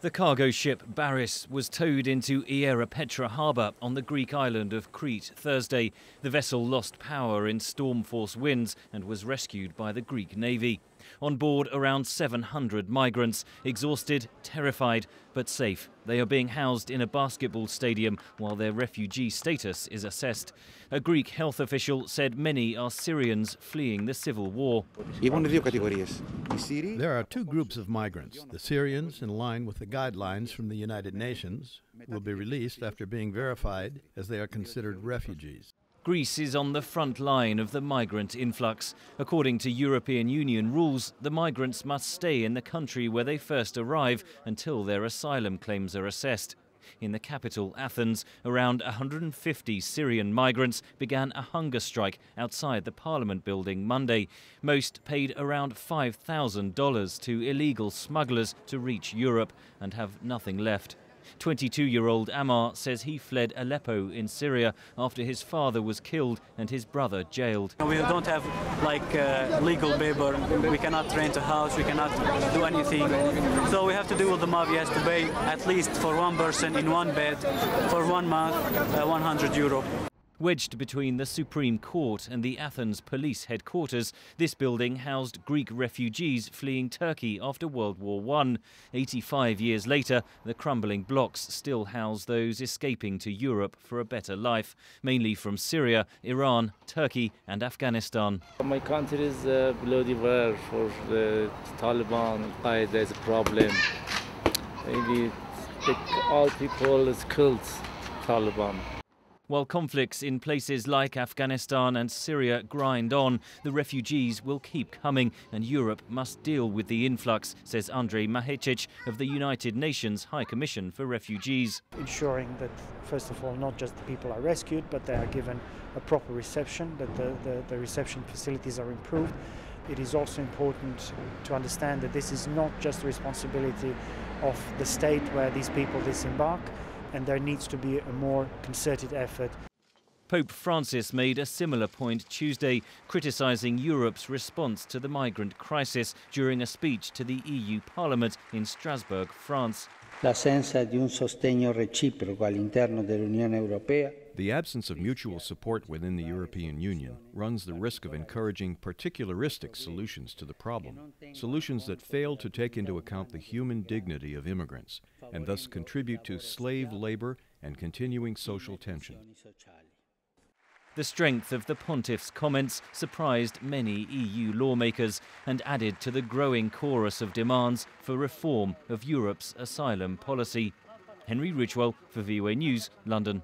The cargo ship Baris was towed into Ierapetra harbour on the Greek island of Crete Thursday. The vessel lost power in storm-force winds and was rescued by the Greek Navy. On board around 700 migrants, exhausted, terrified, but safe. They are being housed in a basketball stadium while their refugee status is assessed. A Greek health official said many are Syrians fleeing the civil war. There are two groups of migrants. The Syrians, in line with the guidelines from the United Nations, will be released after being verified as they are considered refugees. Greece is on the front line of the migrant influx. According to European Union rules, the migrants must stay in the country where they first arrive until their asylum claims are assessed. In the capital, Athens, around 150 Syrian migrants began a hunger strike outside the Parliament building Monday. Most paid around $5,000 to illegal smugglers to reach Europe and have nothing left. 22-year-old Ammar says he fled Aleppo in Syria after his father was killed and his brother jailed. We don't have legal paper, we cannot rent a house, we cannot do anything. So we have to do what the mafia has to pay, at least for one person in one bed for 1 month, €100. Wedged between the Supreme Court and the Athens police headquarters, this building housed Greek refugees fleeing Turkey after World War I. 85 years later, the crumbling blocks still house those escaping to Europe for a better life, mainly from Syria, Iran, Turkey and Afghanistan. My country is bloody war for the Taliban. There's a problem. Maybe all people is killed Taliban. While conflicts in places like Afghanistan and Syria grind on, the refugees will keep coming and Europe must deal with the influx, says Andrej Mahecic of the United Nations High Commission for Refugees. Ensuring that, first of all, not just the people are rescued, but they are given a proper reception, that the reception facilities are improved. It is also important to understand that this is not just the responsibility of the state where these people disembark, and there needs to be a more concerted effort. Pope Francis made a similar point Tuesday, criticising Europe's response to the migrant crisis during a speech to the EU Parliament in Strasbourg, France. L'assenza di un sostegno reciproco all'interno dell'Unione Europea. The absence of mutual support within the European Union runs the risk of encouraging particularistic solutions to the problem, solutions that fail to take into account the human dignity of immigrants and thus contribute to slave labor and continuing social tension. The strength of the pontiff's comments surprised many EU lawmakers and added to the growing chorus of demands for reform of Europe's asylum policy. Henry Ridgwell for VOA News, London.